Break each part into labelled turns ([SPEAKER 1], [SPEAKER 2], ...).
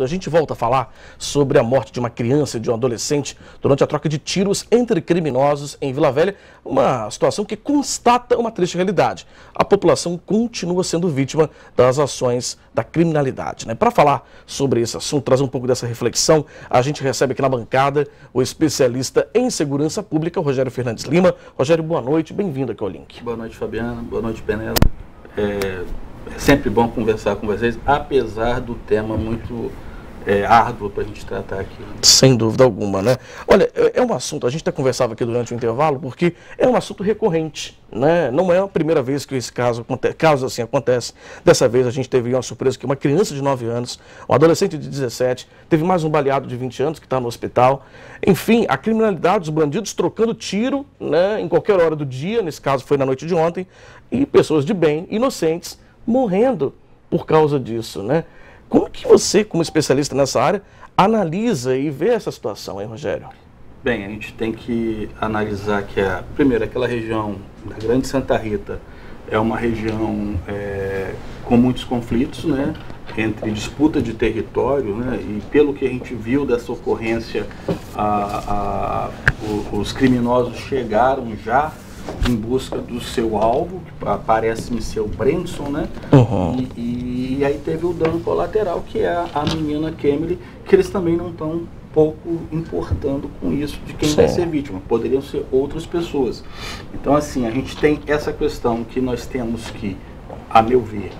[SPEAKER 1] A gente volta a falar sobre a morte de uma criança e de um adolescente durante a troca de tiros entre criminosos em Vila Velha, uma situação que constata uma triste realidade. A população continua sendo vítima das ações da criminalidade, né? Para falar sobre esse assunto, trazer um pouco dessa reflexão, a gente recebe aqui na bancada o especialista em segurança pública, Rogério Fernandes Lima. Rogério, boa noite, bem-vindo aqui ao Link.
[SPEAKER 2] Boa noite, Fabiana, boa noite, Penelo. É sempre bom conversar com vocês, apesar do tema muito árduo para a gente tratar aqui.
[SPEAKER 1] Sem dúvida alguma, né? Olha, é um assunto, a gente até conversava aqui durante o intervalo, porque é um assunto recorrente, né? Não é a primeira vez que esse caso assim acontece. Dessa vez a gente teve uma surpresa que uma criança de 9 anos, um adolescente de 17, teve mais um baleado de 20 anos que está no hospital. Enfim, a criminalidade, os bandidos trocando tiro, né, em qualquer hora do dia, nesse caso foi na noite de ontem, e pessoas de bem, inocentes, morrendo por causa disso, né? Como que você, como especialista nessa área, analisa e vê essa situação, hein, Rogério?
[SPEAKER 2] Bem, a gente tem que analisar que, primeiro, aquela região da Grande Santa Rita é uma região com muitos conflitos, né, entre disputa de território, né, e pelo que a gente viu dessa ocorrência, os criminosos chegaram já em busca do seu alvo, que parece-me ser o Brandson, né?
[SPEAKER 1] Uhum.
[SPEAKER 2] E aí teve o dano colateral, que é a menina Kemily, que eles também não estão pouco importando com isso de quem vai ser vítima. Poderiam ser outras pessoas. Então, assim, a gente tem essa questão que nós temos que, a meu ver,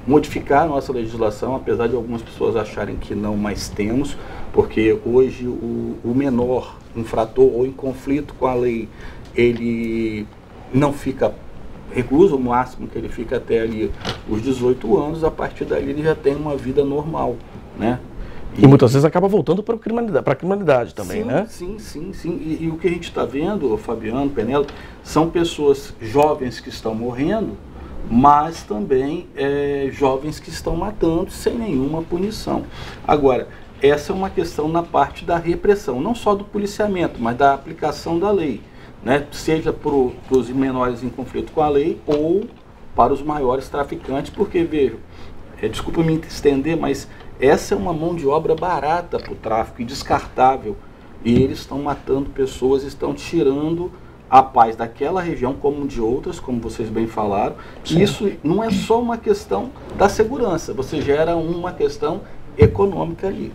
[SPEAKER 2] modificar a nossa legislação, apesar de algumas pessoas acharem que não mais temos, porque hoje o menor infrator ou em conflito com a lei, ele não fica recluso, o máximo que ele fica até ali os 18 anos, a partir dali ele já tem uma vida normal, né?
[SPEAKER 1] E muitas vezes acaba voltando para a criminalidade também,
[SPEAKER 2] sim,
[SPEAKER 1] né?
[SPEAKER 2] Sim. E o que a gente está vendo, Fabiano, Penelo, são pessoas jovens que estão morrendo, mas também jovens que estão matando sem nenhuma punição. Agora, essa é uma questão na parte da repressão, não só do policiamento, mas da aplicação da lei, né? Seja para os menores em conflito com a lei ou para os maiores traficantes, porque, veja, desculpa me estender, mas essa é uma mão de obra barata para o tráfico e descartável, e eles estão matando pessoas, estão tirando a paz daquela região como de outras, como vocês bem falaram. E isso não é só uma questão da segurança, você gera uma questão econômica ali.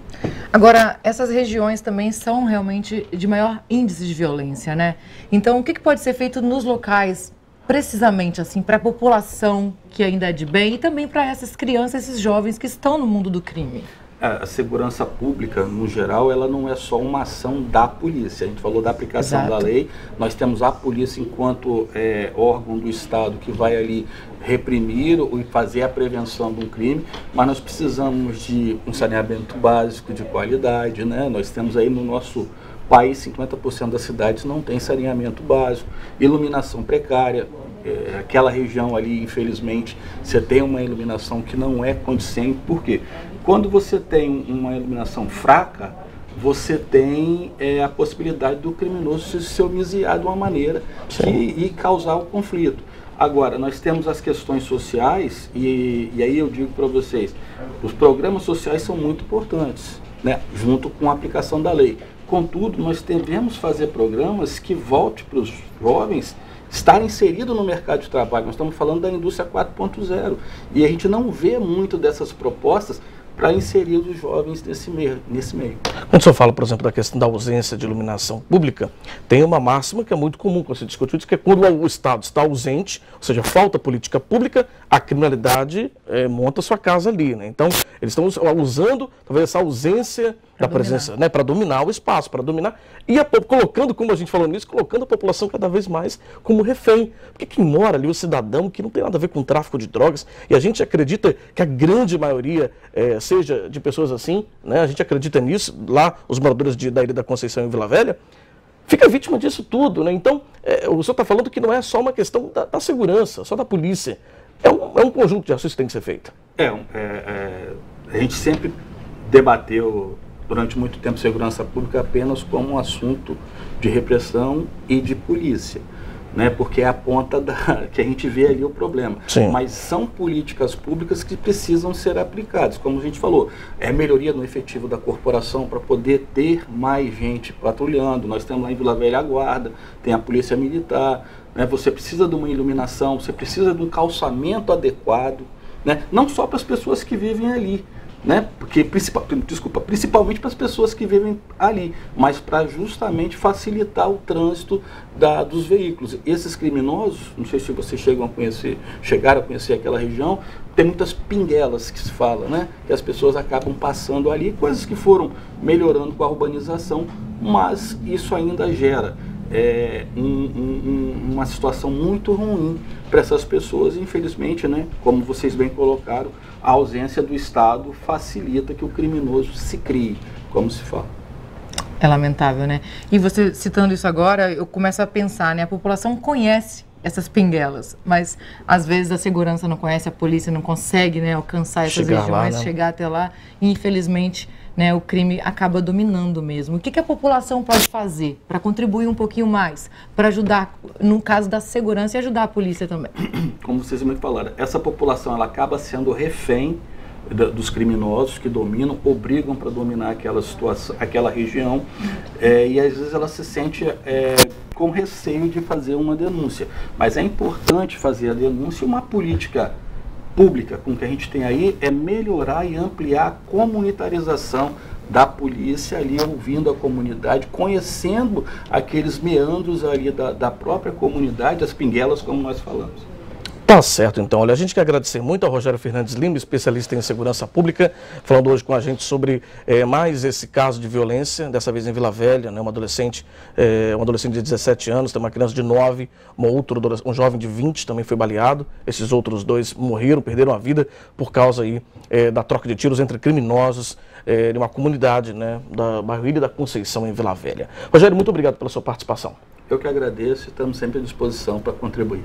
[SPEAKER 3] Agora, essas regiões também são realmente de maior índice de violência, né? Então, o que pode ser feito nos locais, precisamente assim, para a população que ainda é de bem e também para essas crianças, esses jovens que estão no mundo do crime?
[SPEAKER 2] A segurança pública, no geral, ela não é só uma ação da polícia. A gente falou da aplicação da lei, nós temos a polícia enquanto órgão do Estado que vai ali reprimir e fazer a prevenção de um crime, mas nós precisamos de um saneamento básico de qualidade, né? Nós temos aí no nosso país, 50% das cidades não tem saneamento básico, iluminação precária. Aquela região ali, infelizmente, você tem uma iluminação que não é condizente. Por quê? Quando você tem uma iluminação fraca, você tem a possibilidade do criminoso se homiziar de uma maneira e causar o conflito. Agora, nós temos as questões sociais, e aí eu digo para vocês, os programas sociais são muito importantes, né, junto com a aplicação da lei. Contudo, nós devemos fazer programas que voltem para os jovens estar inserido no mercado de trabalho. Nós estamos falando da indústria 4.0 e a gente não vê muito dessas propostas para inserir os jovens nesse meio.
[SPEAKER 1] Quando o senhor fala, por exemplo, da questão da ausência de iluminação pública, tem uma máxima que é muito comum quando se discute isso, que é quando o Estado está ausente, ou seja, falta política pública, a criminalidade monta sua casa ali, né? Então, eles estão usando, talvez, essa ausência da presença, né, para dominar o espaço, para dominar, e colocando, como a gente falou nisso, colocando a população cada vez mais como refém. Porque quem mora ali, o cidadão, que não tem nada a ver com tráfico de drogas, e a gente acredita que a grande maioria seja de pessoas assim, né, a gente acredita nisso, lá os moradores da Ilha da Conceição em Vila Velha, fica vítima disso tudo, né? Então, o senhor está falando que não é só uma questão da segurança, só da polícia, é um conjunto de ações que tem que ser feito.
[SPEAKER 2] A gente sempre debateu durante muito tempo segurança pública apenas como um assunto de repressão e de polícia. né, porque é a ponta que a gente vê ali o problema.
[SPEAKER 1] Sim.
[SPEAKER 2] Mas são políticas públicas que precisam ser aplicadas. Como a gente falou, é melhoria no efetivo da corporação para poder ter mais gente patrulhando. Nós temos lá em Vila Velha a guarda, tem a polícia militar, né, você precisa de uma iluminação, você precisa de um calçamento adequado, né, não só para as pessoas que vivem ali, né? Porque principalmente para as pessoas que vivem ali, mas para justamente facilitar o trânsito dos veículos. Esses criminosos, não sei se vocês chegaram a conhecer aquela região, tem muitas pinguelas que se fala, né? Que as pessoas acabam passando ali, coisas que foram melhorando com a urbanização, mas isso ainda gera uma situação muito ruim para essas pessoas. Infelizmente, né, como vocês bem colocaram, a ausência do Estado facilita que o criminoso se crie, como se fala.
[SPEAKER 3] É lamentável, né? E você citando isso agora, eu começo a pensar, né? A população conhece essas pinguelas, mas às vezes a segurança não conhece, a polícia não consegue, né, alcançar essas regiões, chegar até lá, e infelizmente, né, o crime acaba dominando mesmo. O que a população pode fazer para contribuir um pouquinho mais, para ajudar, no caso da segurança, e ajudar a polícia também?
[SPEAKER 2] Como vocês me falaram, essa população ela acaba sendo refém dos criminosos que dominam, obrigam para dominar aquela situação, aquela região, e às vezes ela se sente com receio de fazer uma denúncia. Mas é importante fazer a denúncia. Uma política pública com que a gente tem aí é melhorar e ampliar a comunitarização da polícia ali, ouvindo a comunidade, conhecendo aqueles meandros ali da própria comunidade, as pinguelas, como nós falamos.
[SPEAKER 1] Tá certo, então. Olha, a gente quer agradecer muito ao Rogério Fernandes Lima, especialista em segurança pública, falando hoje com a gente sobre mais esse caso de violência, dessa vez em Vila Velha, né, um adolescente de 17 anos, tem uma criança de 9, um jovem de 20 também foi baleado. Esses outros dois morreram, perderam a vida por causa aí, da troca de tiros entre criminosos de uma comunidade, né, da bairro Ilha da Conceição, em Vila Velha. Rogério, muito obrigado pela sua participação.
[SPEAKER 2] Eu que agradeço e estamos sempre à disposição para contribuir.